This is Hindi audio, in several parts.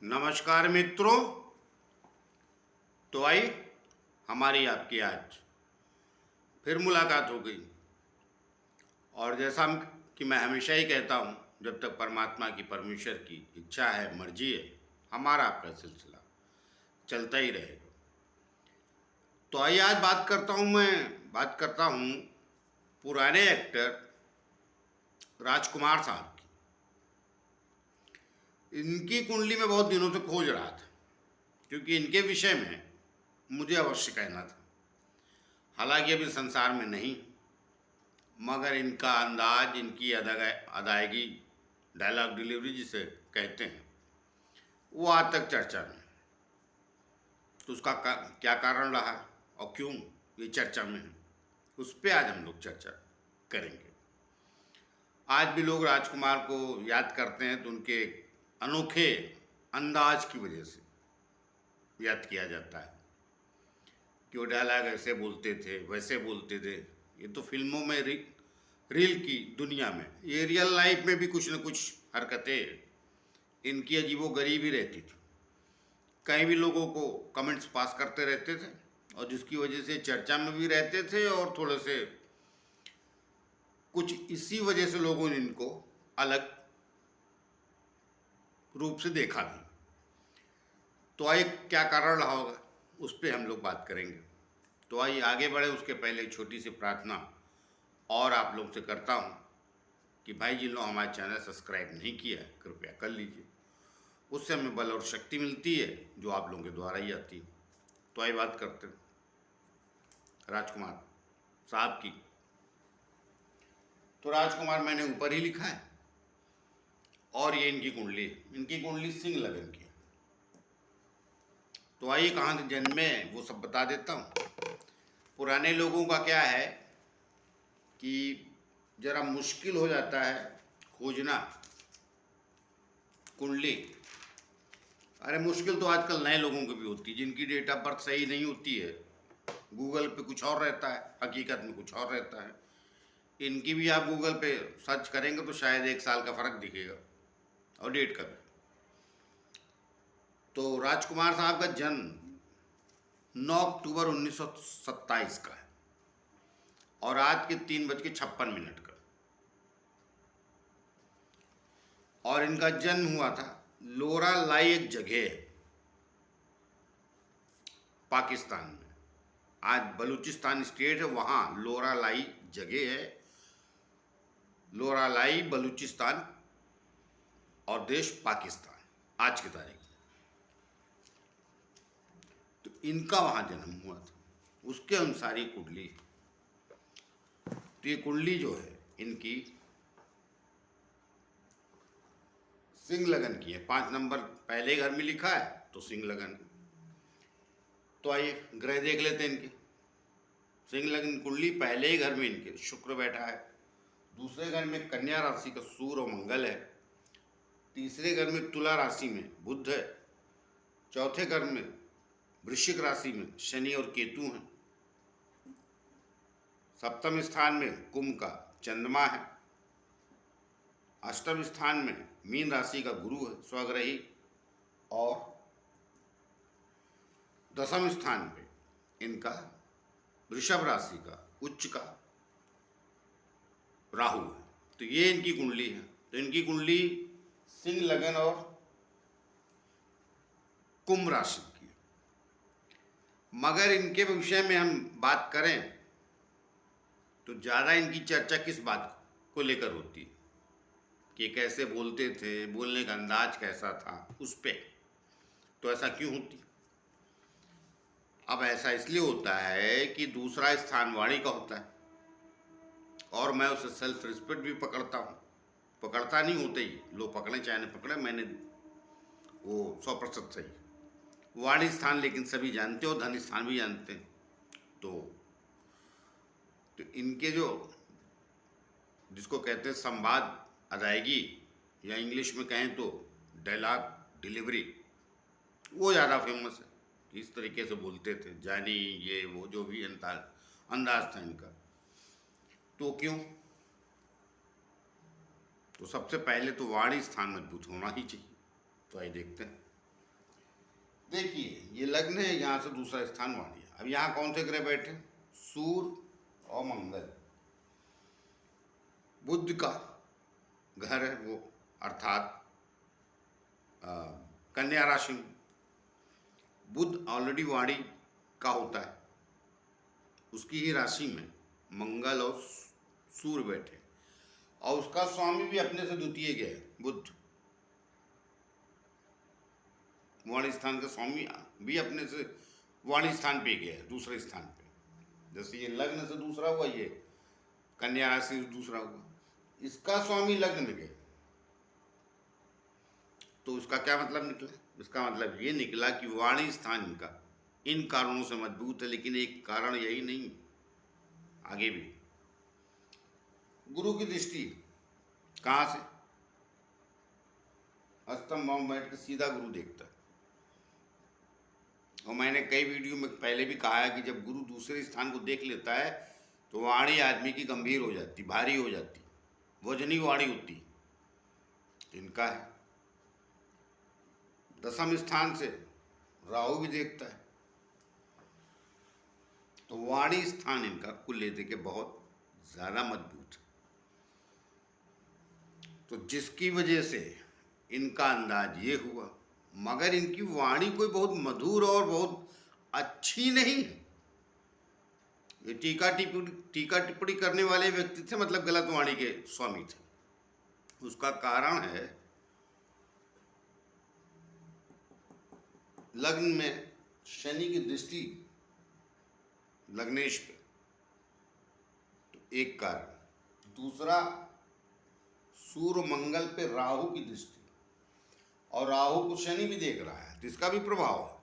नमस्कार मित्रों। तो आई हमारी आपकी आज फिर मुलाकात हो गई। और जैसा कि मैं हमेशा ही कहता हूँ, जब तक परमात्मा की परमेश्वर की इच्छा है, मर्जी है, हमारा आपका सिलसिला चलता ही रहेगा। तो आइए आज बात करता हूँ पुराने एक्टर राजकुमार साहब की। इनकी कुंडली में बहुत दिनों से खोज रहा था, क्योंकि इनके विषय में मुझे अवश्य कहना था। हालांकि अभी संसार में नहीं, मगर इनका अंदाज, इनकी अदायगी, डायलॉग डिलीवरी जिसे कहते हैं, वो आज तक चर्चा में। तो उसका क्या कारण रहा और क्यों ये चर्चा में है, उस पर आज हम लोग चर्चा करेंगे। आज भी लोग राजकुमार को याद करते हैं तो उनके अनोखे अंदाज की वजह से याद किया जाता है कि वो डायलॉग ऐसे बोलते थे, वैसे बोलते थे। ये तो फिल्मों में रील की दुनिया में, ये रियल लाइफ में भी कुछ न कुछ हरकतें इनकी अजीबोगरीब ही रहती थी। कई भी लोगों को कमेंट्स पास करते रहते थे, और जिसकी वजह से चर्चा में भी रहते थे, और थोड़े से कुछ इसी वजह से लोगों ने इनको अलग रूप से देखा भी। तो आइए क्या कारण रहा होगा, उस पर हम लोग बात करेंगे। तो आइए आगे बढ़े, उसके पहले एक छोटी सी प्रार्थना और आप लोग से करता हूँ कि भाई, जिन लोग हमारे चैनल सब्सक्राइब नहीं किया है, कृपया कर लीजिए। उससे हमें बल और शक्ति मिलती है, जो आप लोगों के द्वारा ही आती है। तो आइए बात करते हैं राजकुमार साहब की। तो राजकुमार मैंने ऊपर ही लिखा है, और ये इनकी कुंडली सिंह लगन की है। तो आइए कहाँ से जन्मे वो सब बता देता हूँ। पुराने लोगों का क्या है कि जरा मुश्किल हो जाता है खोजना कुंडली। अरे मुश्किल तो आजकल नए लोगों की भी होती है, जिनकी डेट ऑफ बर्थ सही नहीं होती है। गूगल पे कुछ और रहता है, हकीकत में कुछ और रहता है। इनकी भी आप गूगल पे सर्च करेंगे तो शायद 1 साल का फ़र्क दिखेगा, और डेट का भी। तो राजकुमार साहब का जन्म 9 अक्टूबर 1927 का है, और आज के 3:56 का। और इनका जन्म हुआ था लोरा लाई, एक जगह है पाकिस्तान में। आज बलूचिस्तान स्टेट है, वहाँ लोरा लाई जगह है। लोरा लाई बलूचिस्तान, और देश पाकिस्तान आज की तारीख। तो इनका वहाँ जन्म हुआ था, उसके अनुसार ये कुंडली। तो ये कुंडली जो है इनकी सिंह लगन की है। 5 नंबर पहले घर में लिखा है, तो सिंह लगन। तो आइए ग्रह देख लेते हैं इनके। सिंह लगन कुंडली, पहले ही घर में इनके शुक्र बैठा है। दूसरे घर में कन्या राशि का सूर्य और मंगल है। तीसरे घर में तुला राशि में बुध है। चौथे घर में वृश्चिक राशि में शनि और केतु हैं। सप्तम स्थान में कुंभ का चंद्रमा है। अष्टम स्थान में मीन राशि का गुरु है, स्वग्रही। और दसम स्थान पे इनका वृषभ राशि का उच्च का राहु है। तो ये इनकी कुंडली है। तो इनकी कुंडली सिंह लगन और कुंभ राशि की है। मगर इनके विषय में हम बात करें तो ज़्यादा इनकी चर्चा किस बात को लेकर होती है कि कैसे बोलते थे, बोलने का अंदाज कैसा था, उस पर। तो ऐसा क्यों होती? अब ऐसा इसलिए होता है कि दूसरा स्थान वाणी का होता है, और मैं उसे सेल्फ रिस्पेक्ट भी पकड़ता हूँ। पकड़ता नहीं, होते ही लोग पकड़े चाहे न पकड़े, मैंने वो 100% सही। वाणी स्थान लेकिन सभी जानते हो, धन स्थान भी जानते हैं। तो इनके जो, जिसको कहते हैं संवाद अदायगी, या इंग्लिश में कहें तो डायलॉग डिलीवरी, वो ज़्यादा फेमस है। इस तरीके से बोलते थे, जानी ये वो जो भी अंदाज था इनका। तो क्यों? तो सबसे पहले तो वाणी स्थान मजबूत होना ही चाहिए। तो आइए देखते हैं। देखिए ये लग्न है, यहाँ से दूसरा स्थान वाणी है। अब यहाँ कौन से ग्रह बैठे? सूर्य और मंगल। बुध का घर है वो, अर्थात कन्या राशि में। बुध ऑलरेडी वाणी का होता है, उसकी ही राशि में मंगल और सूर्य बैठे, और उसका स्वामी भी अपने से द्वितीय गया है बुध। वाणी स्थान का स्वामी भी अपने से वाणी स्थान पे गया है, दूसरे स्थान पे। जैसे ये लग्न से दूसरा हुआ, ये कन्या राशि से दूसरा हुआ, इसका स्वामी लग्न में गया। तो उसका क्या मतलब निकला? इसका मतलब ये निकला कि वाणी स्थान इनका इन कारणों से मजबूत है, लेकिन एक कारण यही नहीं, आगे भी गुरु की दृष्टि कहाँ से? अष्टम भाव में बैठ के सीधा गुरु देखता है। और मैंने कई वीडियो में पहले भी कहा है कि जब गुरु दूसरे स्थान को देख लेता है तो वाणी आदमी की गंभीर हो जाती, भारी हो जाती, वजनी वाणी होती। इनका है दसम स्थान से राहु भी देखता है, तो वाणी स्थान इनका कुल लेते के बहुत ज्यादा मजबूत है। तो जिसकी वजह से इनका अंदाज ये हुआ, मगर इनकी वाणी कोई बहुत मधुर और बहुत अच्छी नहीं है। ये टीका टिप्पणी करने वाले व्यक्ति थे, मतलब गलत वाणी के स्वामी थे। उसका कारण है लग्न में शनि की दृष्टि लग्नेश पे, तो एक कारण। दूसरा, सूर्य मंगल पे राहु की दृष्टि, और राहु को शनि भी देख रहा है, तो इसका भी प्रभाव है।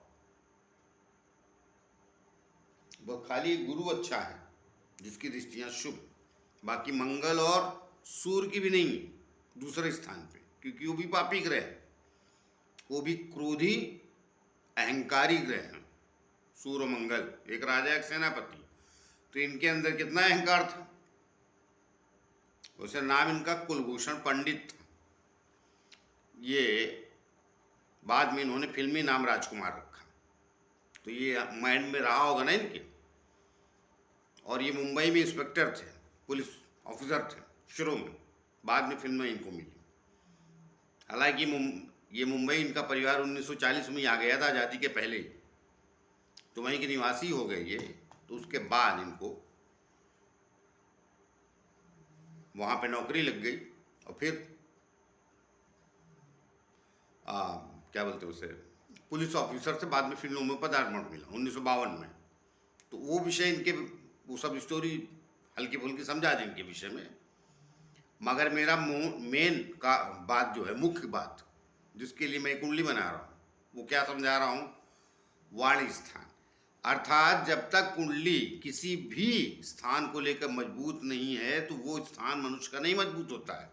वो खाली गुरु अच्छा है जिसकी दृष्टियां शुभ, बाकी मंगल और सूर्य की भी नहीं दूसरे स्थान पे, क्योंकि वो भी पापी ग्रह है, वो भी क्रोधी अहंकारी ग्रह हैं। सूर्य मंगल एक राजा एक सेनापति, तो इनके अंदर कितना अहंकार था। वैसे नाम इनका कुलभूषण पंडित था, ये बाद में इन्होंने फिल्मी नाम राजकुमार रखा, तो ये माइंड में रहा होगा ना इनके। और ये मुंबई में इंस्पेक्टर थे, पुलिस ऑफिसर थे शुरू में, बाद में फिल्म में इनको मिली। हालांकि ये मुंबई इनका परिवार 1940 में आ गया था, आज़ादी के पहले, तो वहीं के निवासी हो गए ये। तो उसके बाद इनको वहाँ पे नौकरी लग गई, और फिर क्या बोलते उसे, पुलिस ऑफिसर से बाद में फिल्मों में पदार्पण मिला 1952 में। तो वो विषय इनके, वो सब स्टोरी हल्की फुल्की समझा दी इनके विषय में। मगर मेरा मेन का बात जो है, मुख्य बात जिसके लिए मैं कुंडली बना रहा हूँ, वो क्या समझा रहा हूँ? वाणी स्थान। अर्थात जब तक कुंडली किसी भी स्थान को लेकर मजबूत नहीं है, तो वो स्थान मनुष्य का नहीं मजबूत होता है।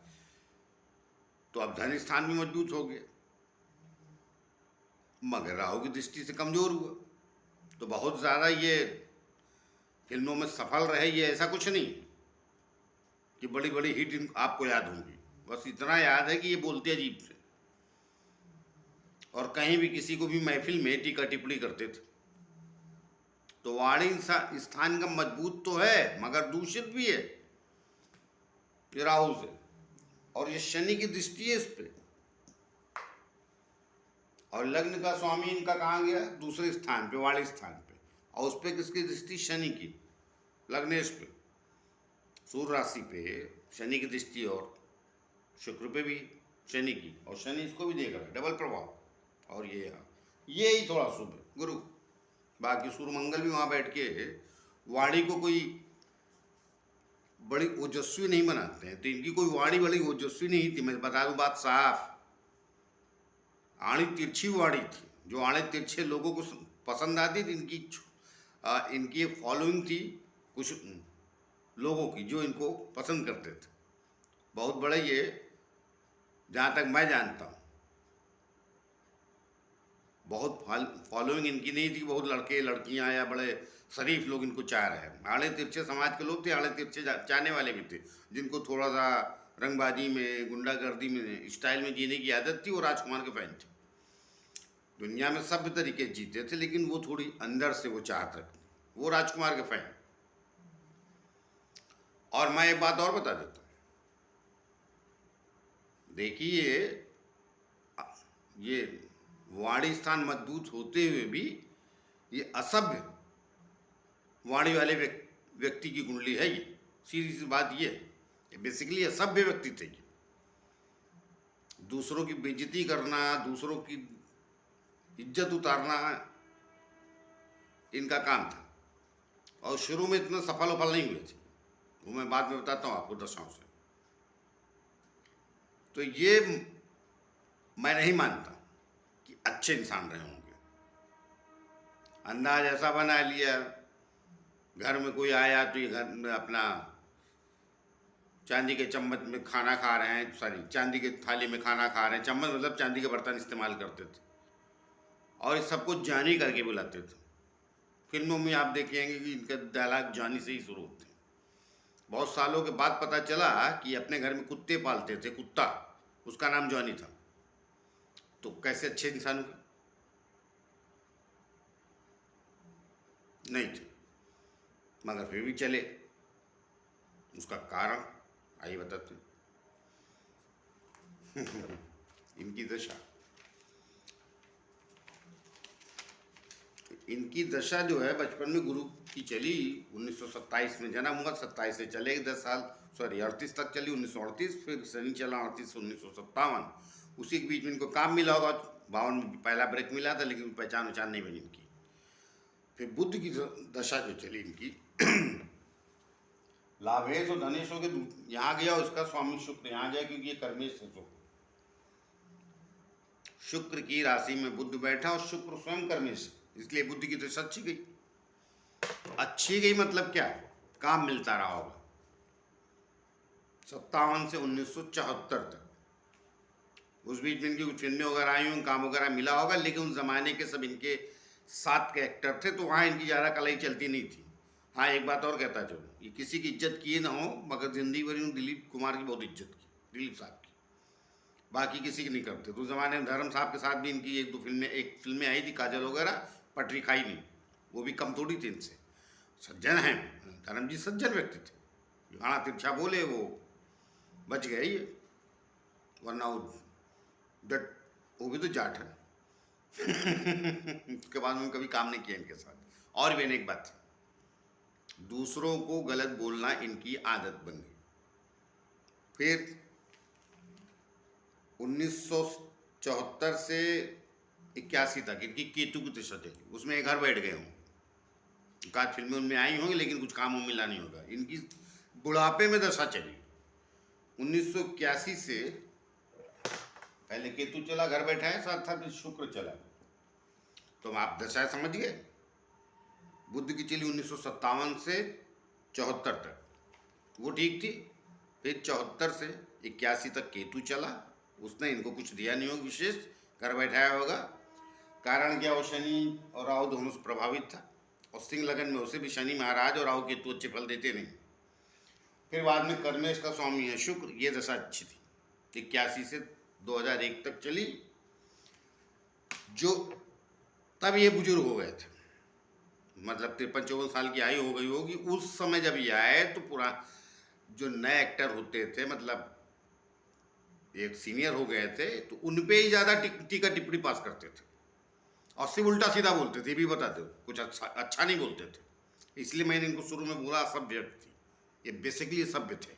तो अब धन स्थान भी मजबूत हो गया, मगर राहु की दृष्टि से कमजोर हुआ। तो बहुत ज़्यादा ये फिल्मों में सफल रहे, ये ऐसा कुछ नहीं कि बड़ी बड़ी हिट आपको याद होंगी। बस इतना याद है कि ये बोलते अजीब से, और कहीं भी किसी को भी महफिल में टीका टिप्पणी करते थे। तो वाणी स्थान का मजबूत तो है, मगर दूषित भी है ये राहु से, और ये शनि की दृष्टि है इस पे। और लग्न का स्वामी इनका कहाँ गया? दूसरे स्थान पे, वाणी स्थान पे, और उस पर किसकी दृष्टि? शनि की, लग्नेश पे, सूर्य राशि पे शनि की दृष्टि, और शुक्र पे भी शनि की, और शनि इसको भी देख रहा है, डबल प्रभाव। और ये ही थोड़ा शुभ है गुरु। बाकी सूर्य मंगल भी वहाँ बैठ के वाणी को कोई बड़ी ओजस्वी नहीं बनाते हैं, तो इनकी कोई वाणी बड़ी ओजस्वी नहीं थी। मैं बता दूं बात साफ, आड़ी तिरछी वाणी थी, जो आड़े तिरछे लोगों को पसंद आती थी। इनकी फॉलोइंग थी कुछ लोगों की, जो इनको पसंद करते थे। बहुत बड़े ये, जहाँ तक मैं जानता हूँ, बहुत फॉलोइंग इनकी नहीं थी। बहुत लड़के लड़कियां या बड़े शरीफ लोग इनको चाह रहे हैं। आड़े तिरछे समाज के लोग थे, आड़े तिरछे चाहने वाले भी थे, जिनको थोड़ा सा रंगबाजी में, गुंडागर्दी में, स्टाइल में जीने की आदत थी, वो राजकुमार के फैन थे। दुनिया में सभ्य तरीके जीते थे, लेकिन वो थोड़ी अंदर से वो चाहत रखते, वो राजकुमार के फैन। और मैं एक बात और बता देता हूँ, देखिए ये वाणी स्थान मजबूत होते हुए भी ये असभ्य वाणी वाले व्यक्ति की कुंडली है। ये सीधी सी बात ये बेसिकली असभ्य व्यक्ति थे। ये दूसरों की बेइज्जती करना, दूसरों की इज्जत उतारना इनका काम था, और शुरू में इतना सफल नहीं हुए थे, वो मैं बाद में बताता हूँ आपको दशाओं से। तो ये मैं नहीं मानता कि अच्छे इंसान रहे होंगे। अंदाज ऐसा बना लिया, घर में कोई आया तो ये घर में अपना चांदी के चम्मच में खाना खा रहे हैं, सॉरी चांदी के थाली में खाना खा रहे हैं, चम्मच मतलब चांदी के बर्तन इस्तेमाल करते थे, और इस सब कुछ जानी करके बुलाते थे। फिल्मों में आप देखेंगे कि इनका डायलॉग जानी से ही शुरू होते हैं। बहुत सालों के बाद पता चला कि अपने घर में कुत्ते पालते थे, कुत्ता उसका नाम जॉनी था। तो कैसे अच्छे इंसान हुए? नहीं थे, मगर फिर भी चले। उसका कारण आइए बताते हैं। इनकी दशा जो है बचपन में गुरु की चली। 1927 में जन्म हुआ, 27 से चले 10 साल, सॉरी 38 तक चली, 1938, फिर शनि चला 38 से 1957। उसी के बीच में इनको काम मिला होगा, 52 में पहला ब्रेक मिला था, लेकिन पहचान उचान नहीं बनी इनकी। फिर बुद्ध की दशा जो चली इनकी, लाभेश और धनेश हो के यहाँ गया, उसका स्वामी शुक्र यहाँ गया, क्योंकि ये कर्मेश है। शुक्र की राशि में बुद्ध बैठा और शुक्र स्वयं कर्मेश, इसलिए बुद्ध की दशा अच्छी गई। अच्छी गई मतलब क्या, काम मिलता रहा होगा। 57 से 1974 तक, उस बीच में इनकी कुछ फिल्में वगैरह आई हों, काम वगैरह मिला होगा, लेकिन उस जमाने के सब इनके साथ के एक्टर थे, तो वहाँ इनकी ज़्यादा कलाई चलती नहीं थी। हाँ, एक बात और कहता चलो, ये किसी की इज्जत किए ना हो, मगर जिंदगी भर दिलीप कुमार की बहुत इज्जत की, दिलीप साहब की, बाकी किसी की नहीं करते। तो उस जमाने में धर्म साहब के साथ भी इनकी एक फिल्में आई थी, काजल वगैरह, पटरी खाई नहीं, वो भी कम थोड़ी थी इनसे। सज्जन हैं धर्म जी, सज्जन व्यक्ति थे, गाना तिरछा बोले वो बच गए ये, वरना वो भी तो जाट है। उसके बाद में कभी काम नहीं किया इनके साथ। और भी एक बात, दूसरों को गलत बोलना इनकी आदत बन गई। फिर 1974 से 81 तक इनकी केतु की दशा चली, उसमें एक घर बैठ गए हों, एक फिल्में उनमें आई होंगी, लेकिन कुछ काम मिला नहीं होगा। इनकी बुढ़ापे में दशा चली 1981 से, पहले केतु चला, घर बैठा है, साथ साथ शुक्र चला, तो आप दशा समझ गए। बुद्ध की चली 1957 से 74 तक, वो ठीक थी। फिर 74 से 81 तक केतु चला, उसने इनको कुछ दिया नहीं होगा विशेष, घर बैठाया होगा। कारण क्या, वो शनि और राहु दोनों से प्रभावित था, और सिंह लगन में उसे भी शनि महाराज और राहु केतु अच्छे फल देते नहीं। फिर बाद में कर्मेश का स्वामी है शुक्र, ये दशा अच्छी थी, 81 से 2001 तक चली, जो तब ये बुजुर्ग हो गए थे, मतलब 53-54 साल की आयु हो गई होगी उस समय जब ये आए। तो पूरा जो नए एक्टर होते थे, मतलब एक सीनियर हो गए थे, तो उन पे ही ज़्यादा टीका टिप्पणी पास करते थे, और सिर्फ उल्टा सीधा बोलते थे, भी बताते हो कुछ अच्छा नहीं बोलते थे। इसलिए मैंने इनको शुरू में बोला असभ्य थी, ये बेसिकली सभ्य थे।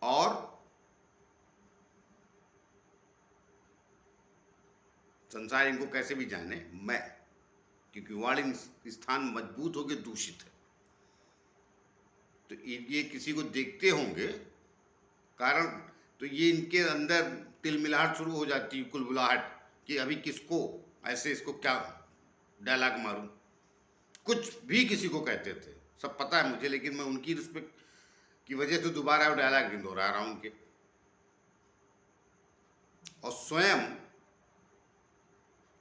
और संसार इनको कैसे भी जाने, क्योंकि वाणी स्थान मजबूत हो गए, दूषित है, तो ये किसी को देखते होंगे कारण, तो ये इनके अंदर तिलमिलाहट शुरू हो जाती है, कुलबुलाहट, कि अभी किसको ऐसे, इसको क्या डायलॉग मारूं। कुछ भी किसी को कहते थे, सब पता है मुझे, लेकिन मैं उनकी रिस्पेक्ट की वजह से दोबारा वो डायलॉग नहीं दोहरा रहा हूं उनके। और स्वयं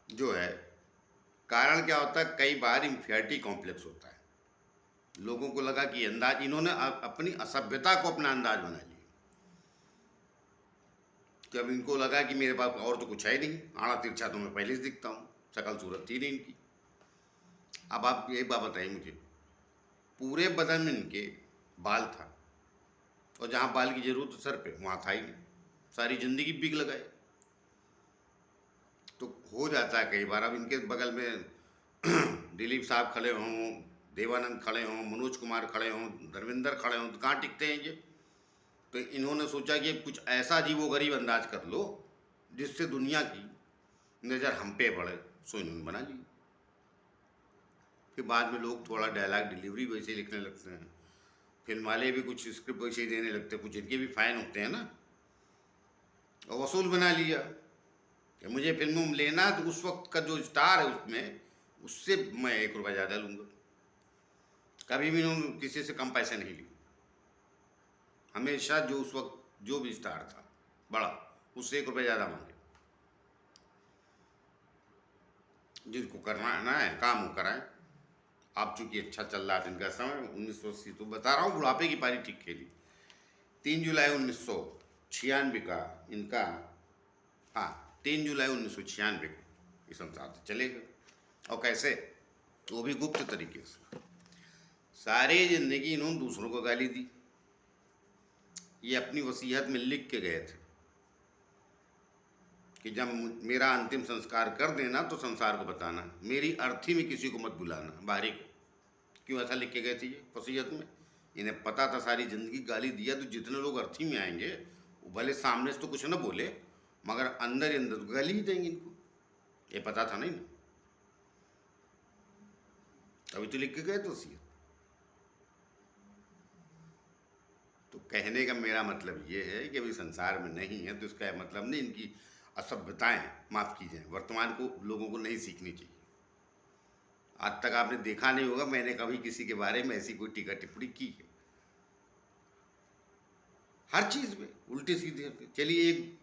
जो है, कारण क्या होता है, कई बार इंफियरिटी कॉम्प्लेक्स होता है। लोगों को लगा कि अंदाज, इन्होंने अपनी असभ्यता को अपना अंदाज बना लिया, कि अब इनको लगा कि मेरे पास और तो कुछ है नहीं, आड़ा तिरछा तो मैं पहले से दिखता हूँ, शक्ल सूरत थी नहीं इनकी। अब आप एक बात बताइए मुझे, पूरे बदन में इनके बाल था, और जहाँ बाल की जरूरत सर पे वहाँ था ही नहीं, सारी जिंदगी बिग लगाए। तो हो जाता है कई बार, अब इनके बगल में दिलीप साहब खड़े हों, देवानंद खड़े हों, मनोज कुमार खड़े हों, धर्मेंद्र खड़े हों, तो कहाँ टिकते हैं ये। तो इन्होंने सोचा कि कुछ ऐसा अजीबोगरीब अंदाज कर लो जिससे दुनिया की नज़र हम पे पड़े, सो इन्होंने बना ली। फिर बाद में लोग थोड़ा डायलॉग डिलीवरी वैसे लिखने लगते हैं, फिल्म वाले भी कुछ स्क्रिप्ट वैसे ही देने लगते हैं, कुछ इनके भी फाइन होते हैं ना, और वसूल बना लिया कि मुझे फिल्मों में लेना तो उस वक्त का जो स्टार है उसमें, उससे मैं 1 रुपया ज़्यादा लूँगा। कभी भी इन्होंने किसी से कम पैसे नहीं लिए, हमेशा जो उस वक्त जो भी स्टार था बड़ा, उससे 1 रुपया ज़्यादा मांगे। जिसको करना है काम वो कराएं। अब चूंकि अच्छा चल रहा था इनका समय, 1980 तो बता रहा हूँ, बुढ़ापे की पारी ठीक खेली। 3 जुलाई 1996 का इनका, हाँ 3 जुलाई 1996 को इस संसार से चले गए। और कैसे, वो भी गुप्त तरीके से। सारी जिंदगी इन्होंने दूसरों को गाली दी। ये अपनी वसीयत में लिख के गए थे कि जब मेरा अंतिम संस्कार कर देना तो संसार को बताना, मेरी अर्थी में किसी को मत बुलाना, बाहरी को। क्यों ऐसा लिख के गए थे ये वसीयत में? इन्हें पता था सारी जिंदगी गाली दिया तो जितने लोग अर्थी में आएंगे वो भले सामने से तो कुछ न बोले, मगर अंदर ही अंदर तो गाली ही देंगे इनको, ये पता था नहीं ना, तभी तो लिख के गए थे वसीयत। तो कहने का मेरा मतलब ये है कि अभी संसार में नहीं है तो इसका मतलब नहीं इनकी असभ्यताएं, माफ़ कीजिए, वर्तमान को लोगों को नहीं सीखनी चाहिए। आज तक आपने देखा नहीं होगा मैंने कभी किसी के बारे में ऐसी कोई टीका टिप्पणी की है, हर चीज़ में उल्टी सीधे। चलिए एक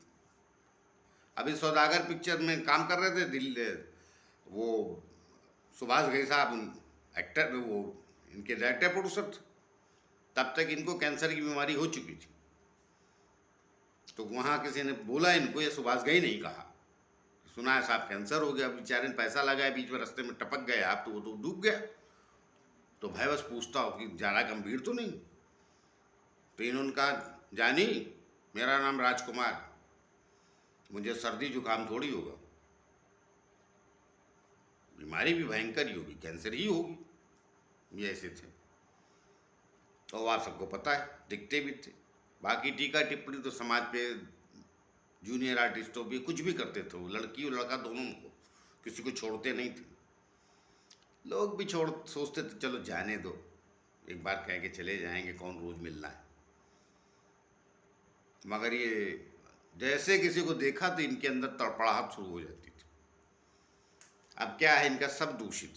अभी सौदागर पिक्चर में काम कर रहे थे दिल्ली, वो सुभाष घई साहब एक्टर, वो इनके डायरेक्टर प्रोड्यूसर थे, तब तक इनको कैंसर की बीमारी हो चुकी थी। तो वहाँ किसी ने बोला इनको, ये सुभाष घई नहीं कहा, सुना है साहब कैंसर हो गया, बेचारे ने पैसा लगाया, बीच में रास्ते में टपक गए आप, तो वो तो डूब गया। तो भाई बस पूछता हो कि ज़्यादा गंभीर तो नहीं। तो इन्होंने कहा जानी मेरा नाम राजकुमार, मुझे सर्दी जुकाम थोड़ी होगा, बीमारी भी भयंकर ही होगी, कैंसर ही होगी। ये ऐसे थे और आप सबको पता है, दिखते भी थे। बाकी टीका टिप्पणी तो समाज पे जूनियर आर्टिस्टों भी कुछ भी करते थे, वो लड़की और लड़का दोनों को, किसी को छोड़ते नहीं थे। लोग भी सोचते थे चलो जाने दो, एक बार कह के चले जाएंगे, कौन रोज मिलना है। मगर ये जैसे किसी को देखा तो इनके अंदर तड़पड़ाहट शुरू हो जाती थी। अब क्या है, इनका सब दूषित,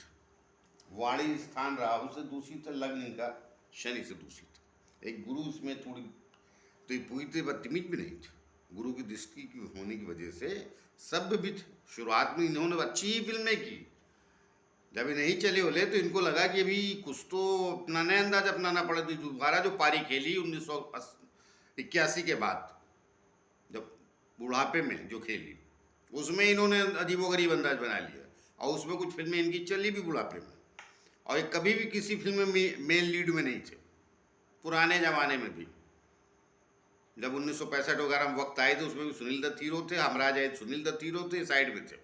वाणी स्थान राहु से दूषित है, लग्न इनका शनि से दूषित। एक गुरु इसमें थोड़ी तो ये पूरी तरह बदतमीज भी नहीं थे, गुरु की दृष्टि की होने की वजह से सभ्य भी थे। शुरुआत में इन्होंने अच्छी ही फिल्में की, जब ये नहीं चले होले तो इनको लगा कि अभी कुछ तो अपना नया अंदाज अपनाना पड़े। तो दोबारा जो पारी खेली 1981 के बाद, जब बुढ़ापे में जो खेली, उसमें इन्होंने अजीबोगरीब अंदाज बना लिया, और उसमें कुछ फिल्में इनकी चली भी बुढ़ापे में, और ये कभी भी किसी फिल्म में मेन लीड में नहीं थे। पुराने ज़माने में भी जब 1965 वगैरह में वक्त आए थे, उसमें भी सुनील दत्त हीरो थे, हमराज आए सुनील दत्त हीरो थे, साइड में थे।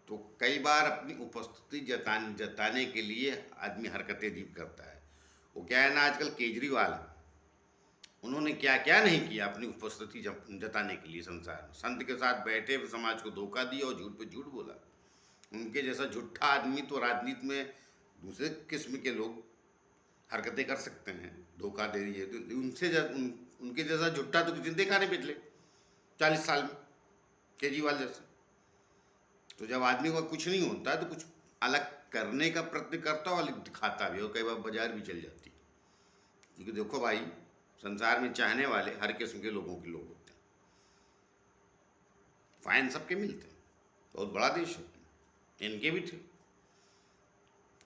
तो कई बार अपनी उपस्थिति जताने के लिए आदमी हरकतें अजीब करता है। वो क्या है ना, आजकल केजरीवाल उन्होंने क्या क्या नहीं किया अपनी उपस्थिति जताने के लिए संसार में। संत के साथ बैठे समाज को धोखा दिया और झूठ पे झूठ बोला। उनके जैसा झूठा आदमी तो राजनीति में दूसरे किस्म के लोग हरकतें कर सकते हैं, धोखा दे रही है तो उनके जैसा झूठा तो किसी ने देखा नहीं पिछले 40 साल में, केजरीवाल जैसा। तो जब आदमी को कुछ नहीं होता है तो कुछ अलग करने का प्रयत्न करता हो, अलग दिखाता भी हो, कई बार बाजार भी चल जाती है। क्योंकि देखो भाई, संसार में चाहने वाले हर किस्म के लोगों के लोग होते हैं, फाइन सबके मिलते हैं, बहुत बड़ा देश है, इनके भी थे।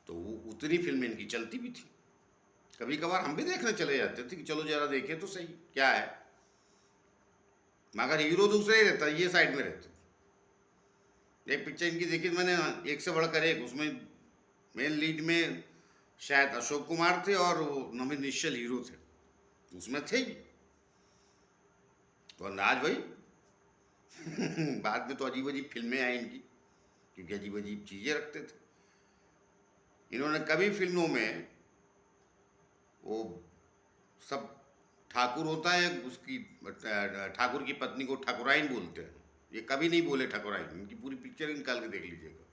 तो वो उतनी फिल्में इनकी चलती भी थी, कभी कभार हम भी देखने चले जाते थे कि चलो जरा देखें तो सही क्या है, मगर हीरो दूसरा ही रहता, ये साइड में रहते। एक पिक्चर इनकी देखी मैंने, एक से बढ़कर एक, उसमें मेन लीड में शायद अशोक कुमार थे और वो नवीन निश्चल हीरो थे, उसमें थे ही। तो अंदाज भाई बाद में तो अजीब अजीब फिल्में आई इनकी, क्योंकि अजीब अजीब चीज़ें रखते थे। इन्होंने कभी फिल्मों में वो सब ठाकुर होता है उसकी, ठाकुर की पत्नी को ठाकुराइन बोलते हैं, ये कभी नहीं बोले ठाकुराइन, इनकी पूरी पिक्चर निकाल के देख लीजिएगा,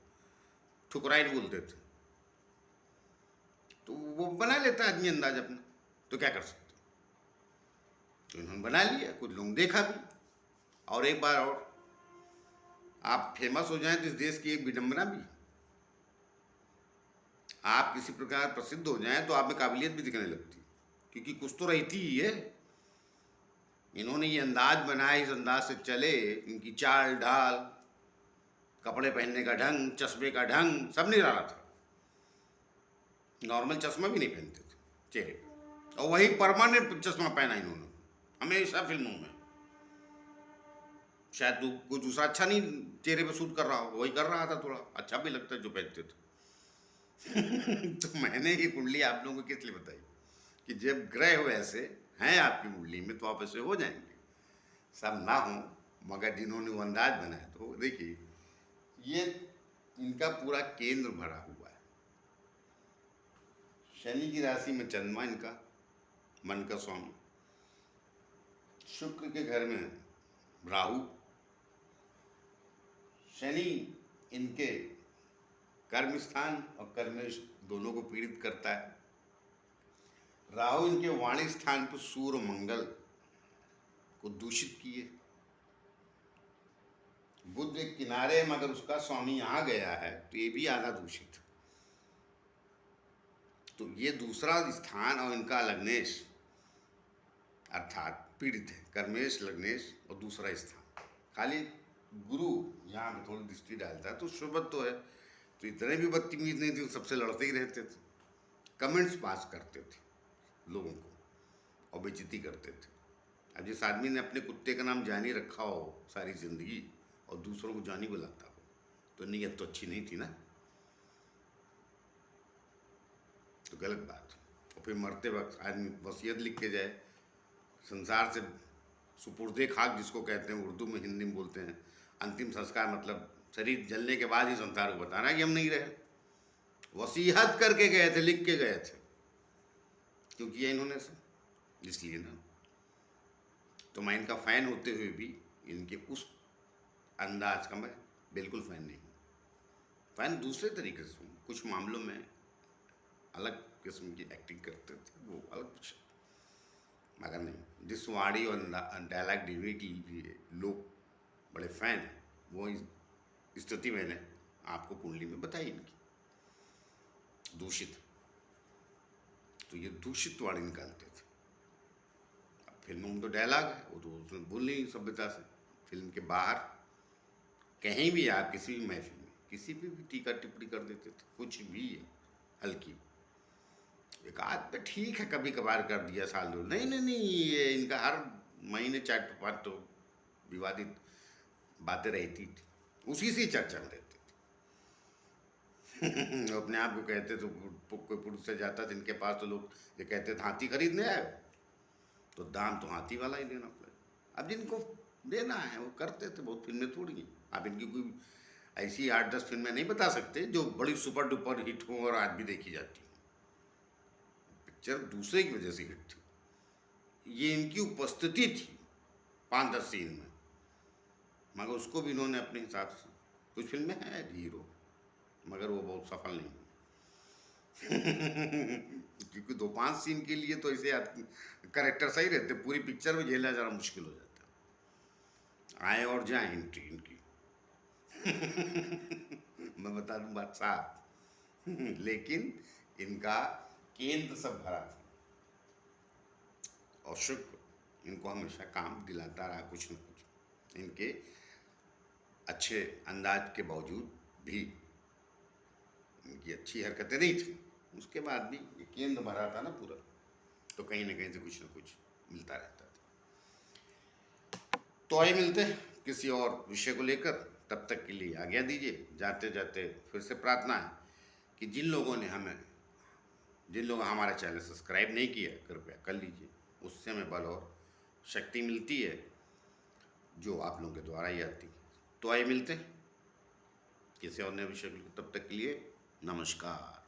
ठुकराइन बोलते थे। तो वो बना लेता है आदमी अंदाज अपना, तो क्या कर सकते। तो इन्होंने बना लिया, कुछ लोग देखा भी। और एक बार और आप फेमस हो जाएं तो इस देश की एक विडंबना भी, आप किसी प्रकार प्रसिद्ध हो जाएं तो आप में काबिलियत भी दिखने लगती, क्योंकि कुछ तो रहती ही है। इन्होंने ये अंदाज बनाया, इस अंदाज से चले, इनकी चाल ढाल, कपड़े पहनने का ढंग, चश्मे का ढंग सब निराला था। नॉर्मल चश्मा भी नहीं पहनते थे चेहरे पे, और वही परमानेंट चश्मा पहना इन्होंने हमेशा फिल्मों में। शायद कोई दूसरा अच्छा नहीं चेहरे पे सूट कर रहा हो, वही कर रहा था, थोड़ा अच्छा भी लगता है जो पहनते थे। तो मैंने ये कुंडली आप लोगों को किस लिए बताई कि जब ग्रह हो ऐसे हैं आपकी कुंडली में तो आप ऐसे हो जाएंगे। सब ना हो, मगर जिन्होंने वो अंदाज बनाया, तो देखिए ये इनका पूरा केंद्र भरा हुआ है। शनि की राशि में चंद्रमा इनका, मन का स्वामी, शुक्र के घर में राहु, शनि इनके कर्म स्थान और कर्मेश दोनों को पीड़ित करता है। राहु इनके वाणी स्थान पर सूर्य मंगल को दूषित किए। बुध एक किनारे मगर उसका स्वामी यहाँ गया है तो ये भी आधा दूषित। तो ये दूसरा स्थान और इनका लग्नेश अर्थात पीड़ित है, कर्मेश लग्नेश और दूसरा स्थान। खाली गुरु यहाँ पे थोड़ी दृष्टि डालता है तो शुभ तो है, तो इतने भी बदतमीज नहीं थे, सबसे लड़ते ही रहते थे, कमेंट्स पास करते थे लोगों को और बेइज्जती करते थे। अब जिस आदमी ने अपने कुत्ते का नाम जानी रखा हो सारी जिंदगी और दूसरों को जानी बुलाता हो, तो नीयत तो अच्छी नहीं थी ना, तो गलत बात। और फिर मरते वक्त आदमी वसीयत लिख के जाए, संसार से सुपुर्दे खाक जिसको कहते हैं, उर्दू में हिंदी में बोलते हैं, अंतिम संस्कार मतलब शरीर जलने के बाद ही संसार को बताना कि हम नहीं रहे। वसीयत करके गए थे, लिख के गए थे, क्योंकि ये इन्होंने इसलिए ना। तो मैं इनका फ़ैन होते हुए भी इनके उस अंदाज का मैं बिल्कुल फ़ैन नहीं हूँ। फ़ैन दूसरे तरीके से हूँ, कुछ मामलों में अलग किस्म की एक्टिंग करते थे, वो अलग कुछ, मगर नहीं जिस वाणी और डायलॉग डिलीवरी के लिए लोग बड़े फ़ैन हैं, वो स्थिति मैंने आपको कुंडली में बताई इनकी दूषित। तो ये दूषित वाणी निकालते थे। अब फिल्मों में तो डायलॉग है, वो तो उसमें बोल नहीं सभ्यता से। फिल्म के बाहर कहीं भी आप किसी भी महफिल में किसी पे भी टीका टिप्पणी कर देते थे, कुछ भी हल्की, एक आध पे ठीक है कभी कभार कर दिया साल दो, नहीं नहीं नहीं, ये इनका हर महीने 4-5 तो विवादित बातें रहती थी, उसी से चर्चा में रहते थे। अपने आप को कहते तो कोई पुरुष से जाता था इनके पास तो लोग ये कहते थे हाथी खरीदने आए, तो दाम तो हाथी वाला ही देना पड़े। अब जिनको देना है वो करते थे, बहुत फिल्में थोड़ी हैं। आप इनकी कोई ऐसी 8-10 फिल्में नहीं बता सकते जो बड़ी सुपर डुपर हिट हो और आज भी देखी जाती हो। पिक्चर दूसरे की वजह से हिट थी, ये इनकी उपस्थिति थी 5-10 सीन में, मगर उसको भी इन्होंने अपने हिसाब से, कुछ फिल्में हैं हीरो मगर वो बहुत सफल नहीं क्योंकि 2-5 सीन के लिए तो ऐसे करेक्टर सही रहते, पूरी पिक्चर में झेलना ज़रा मुश्किल हो जाता, आए और जाए एंट्री इनकी। मैं बता दूं बात साफ, लेकिन इनका केंद्र सब भरा था और शुक्र इनको हमेशा काम दिलाता रहा कुछ न कुछ। इनके अच्छे अंदाज के बावजूद भी, इनकी अच्छी हरकतें नहीं थी, उसके बाद भी ये केंद्र भरा था ना पूरा, तो कहीं ना कहीं से कुछ ना कुछ मिलता रहता था। तो आइए मिलते हैं किसी और विषय को लेकर, तब तक के लिए आज्ञा दीजिए। जाते जाते फिर से प्रार्थना है कि जिन लोगों हमारा चैनल सब्सक्राइब नहीं किया, कृपया कर लीजिए। उससे हमें बल और शक्ति मिलती है जो आप लोगों के द्वारा ही आती है। तो आइए मिलते हैं किसी और नए विषय को, तब तक के लिए नमस्कार।